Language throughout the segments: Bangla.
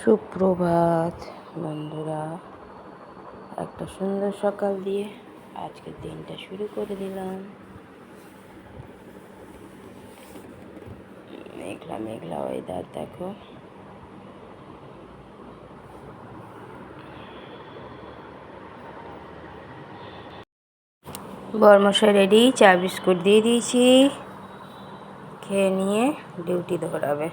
সুপ্রভাত বন্ধুরা, একটা সুন্দর সকাল দিয়ে আজকের দিনটা শুরু করে দিলাম। মেঘলা মেঘলা ওয়েদার দেখো। বরমশাই রেডি, চা বিস্কুট দিয়ে দিয়েছি, খেয়ে নিয়ে ডিউটি ধরাবে।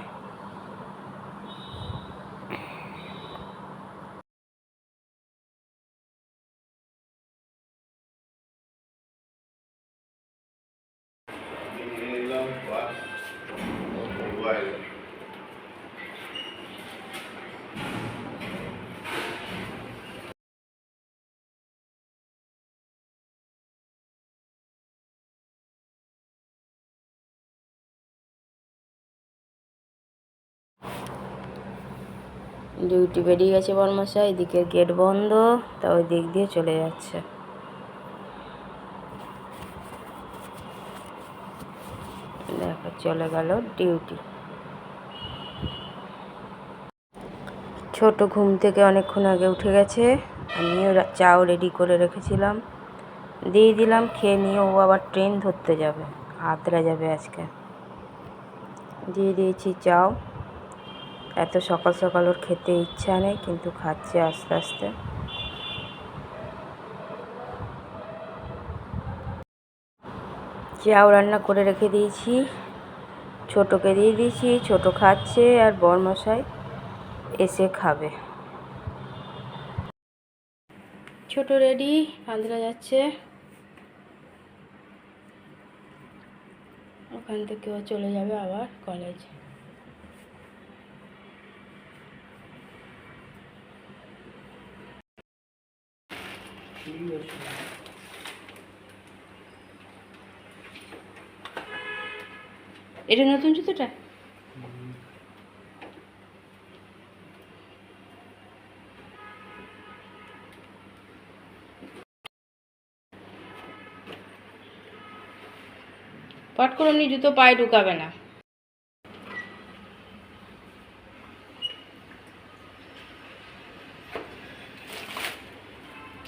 ডিউটি বেরিয়ে গেছে বরমশাই, এদিকে গেট বন্ধ, তা ওই দিক দিয়ে চলে যাচ্ছে। দেখো চলে গেল ডিউটি। ছোট ঘুম থেকে অনেকক্ষণ আগে উঠে গেছে, আমিও চাও রেডি করে রেখেছিলাম, দিয়ে দিলাম, খেয়ে নিয়ে ও আবার ট্রেন ধরতে যাবে, আদ্রা যাবে আজকে। দিয়ে দিয়েছি চাও। এত সকাল সকাল ওর খেতে ইচ্ছা নেই, কিন্তু খাচ্ছে আস্তে আস্তে। চাও রান্না করে রেখে দিয়েছি, ছোটোকে দিয়ে দিয়েছি, ছোটো খাচ্ছে, আর বরমশাই এসে খাবে। ছোট রেডি, আদ্রা যাচ্ছে, ওখান থেকে ও চলে যাবে আবার কলেজ। এটা নতুন জুতোটা? পট করে এমনি জুতো পায়ে ঢুকাবে না।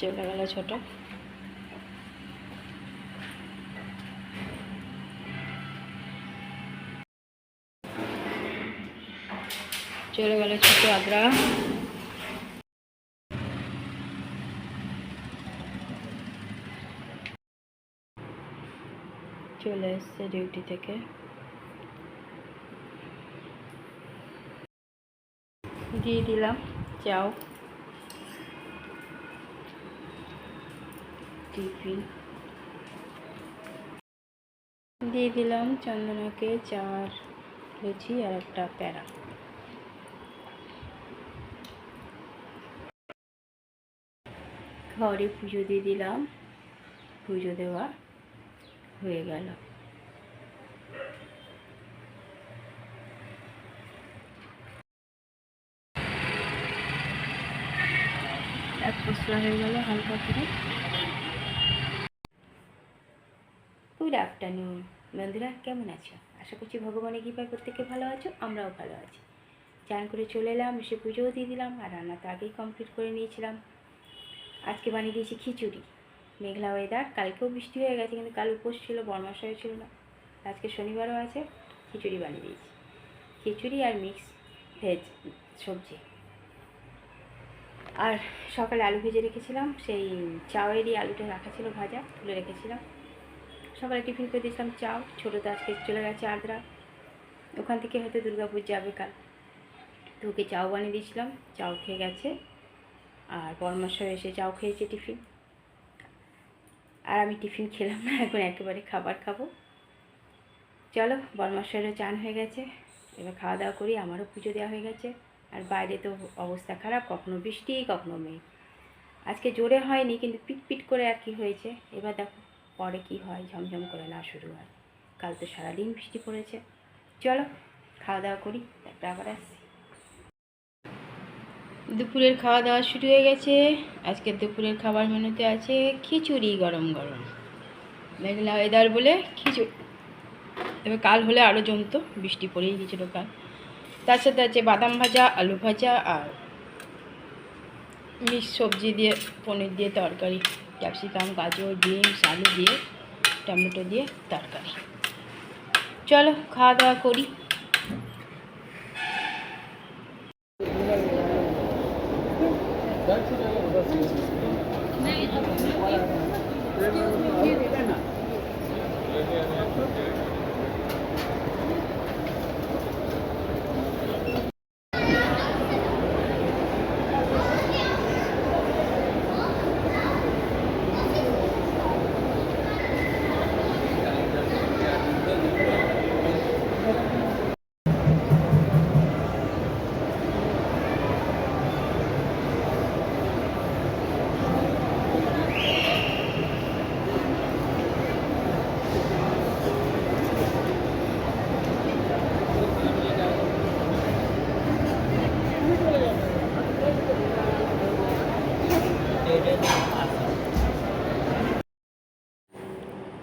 চলে গেল ছোট। চলে গেল ছোট আদ্রা। চলে এসছে ডিউটি থেকে। দিয়ে দিলাম চাও, টিফিন দিয়ে দিলাম চন্দনাকে, চার লুচি আর একটা প্যারা। ঘরে পুজো দিয়ে দিলাম, পুজো দেওয়া হয়ে গেল। এক পশলা হয়ে গেল হালকা করে। গুড আফটারনুন বন্ধুরা, কেমন আছো? আশা করছি ভগবানের কৃপায় প্রত্যেকে ভালো আছো, আমরাও ভালো আছি। চান করে চলে এলাম, এসে পুজোও দিয়ে দিলাম, আর রান্না তো আগেই কমপ্লিট করে নিয়েছিলাম। আজকে বানিয়ে দিয়েছি খিচুড়ি। মেঘলা ওয়েদার, কালকেও বৃষ্টি হয়ে গেছে, কিন্তু কাল উপোস ছিল, বরমাশাইও ছিল না। আজকে শনিবারও আছে, খিচুড়ি বানিয়ে দিয়েছি। খিচুড়ি আর মিক্স ভেজ সবজি। আর সকালে আলু ভেজে রেখেছিলাম, সেই চাউয়েরই আলুটা রাখা ছিল ভাজা, তুলে রেখেছিলাম। সকালে টিফিন করে দিয়েছিলাম চাউ। ছোটো তো আজকে চলে গেছে আদ্রা, ওখান থেকে হয়তো দুর্গাপুর যাবে কাল, তো ওকে চাউ বানিয়ে দিয়েছিলাম, চাউ খেয়ে গেছে। আর বরমাশাই এসে চাউ খেয়েছে টিফিন, আর আমি টিফিন খেলাম না, এখন একেবারে খাবার খাবো। চলো, বরমাশাইয়েরও চান হয়ে গেছে, এবার খাওয়া দাওয়া করি। আমারও পুজো দেওয়া হয়ে গেছে। আর বাইরে তো অবস্থা খারাপ, কখনো বৃষ্টি কখনো মেঘ। আজকে জোরে হয়নি, কিন্তু পিট করে আর কি হয়েছে। এবার দেখো পরে কি হয়, ঝমঝম করে না শুরু হয়। কাল তো সারাদিন বৃষ্টি পড়েছে। চলো খাওয়া দাওয়া করি, তারপরে আবার আসছি। দুপুরের খাওয়া দাওয়া শুরু হয়ে গেছে। আজকে দুপুরের খাবার মেনুতে আছে খিচুড়ি, গরম গরম। মেঘলা ওয়েদার বলে খিচুড়ি। তবে কাল হলে আরও জমতো, বৃষ্টি পড়েই গেছিলো কাল। তার সাথে আছে বাদাম ভাজা, আলু ভাজা আর মিক্স সবজি দিয়ে পনির দিয়ে তরকারি, ক্যাপসিকাম, গাজর, বিনস, আলু দিয়ে, টমেটো দিয়ে তরকারি। চলো খাওয়া দাওয়া করি।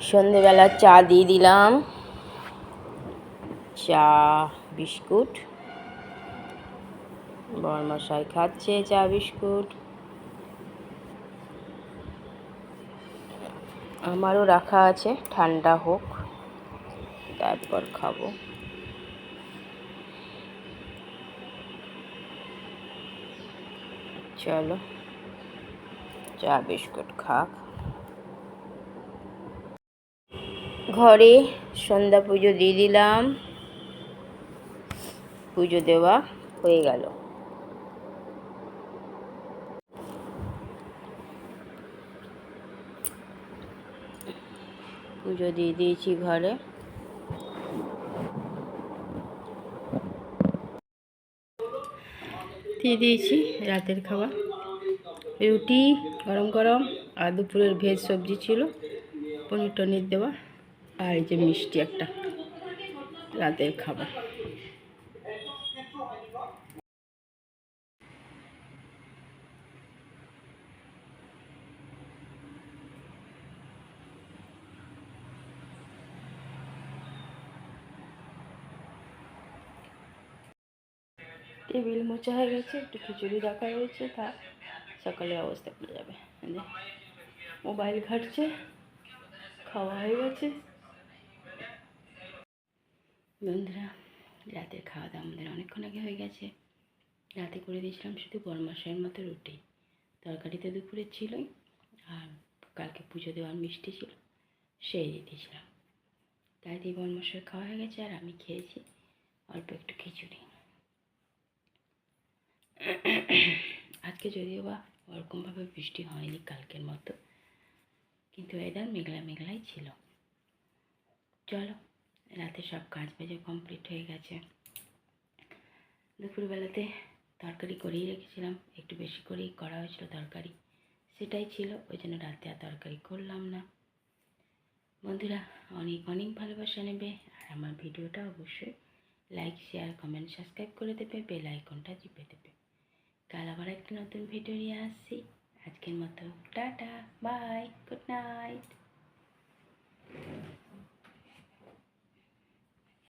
সন্ধেবেলা চা দিয়ে দিলাম, চা বিস্কুট, বরমশাই খাচ্ছে চা বিস্কুট, আমারও রাখা আছে, ঠান্ডা হোক তারপর খাবো। চলো চা বিস্কুট খাক। ঘরে সন্ধ্যা পুজো দিয়ে দিলাম, পুজো দেওয়া হয়ে গেল। পুজো দিয়ে দিয়েছি ঘরে। দিয়ে দিয়েছি রাতের খাবার, রুটি গরম গরম, আর দুপুরের ভেজ সবজি ছিল, পনির টনির দেওয়া, আর এই যে মিষ্টি একটা, রাতের খাবার। টেবিল মোছা হয়ে গেছে, একটু খিচুড়ি রাখা রয়েছে, তা সকালে অবস্থা পড়ে যাবে। মোবাইল ঘাটছে, খাওয়া হয়ে গেছে। বন্ধুরা, রাতের খাওয়া দাওয়া আমাদের অনেকক্ষণ আগে হয়ে গেছে। রাতে করে দিয়েছিলাম শুধু বরমাসের মতো রুটি, তরকারি তো দুপুরে ছিলই, আর কালকে পুজো দেওয়ার মিষ্টি ছিল, সেই দিয়ে দিয়েছিলাম। তাই দিয়ে বরমাসের খাওয়া হয়ে গেছে, আর আমি খেয়েছি অল্প একটু খিচুড়ি। আজকে যদিও বা ওরকমভাবে বৃষ্টি হয়নি কালকের মতো, কিন্তু ওয়েদার মেঘলা মেঘলাই ছিল। চলো, রাতে সব কাজ বাজে কমপ্লিট হয়ে গেছে। দুপুরবেলাতে তরকারি করেই রেখেছিলাম, একটু বেশি করেই করা হয়েছিল তরকারি, সেটাই ছিল, ওই জন্য রাতে আর তরকারি করলাম না। বন্ধুরা, অনেক অনেক ভালোবাসা নেবে, আর আমার ভিডিওটা অবশ্যই লাইক, শেয়ার, কমেন্ট, সাবস্ক্রাইব করে দেবে, বেল আইকনটা টিপে দেবে। কাল আবার একটা নতুন ভিডিও নিয়ে আসছি। আজকের মতো টাটা, বাই, গুড নাইট।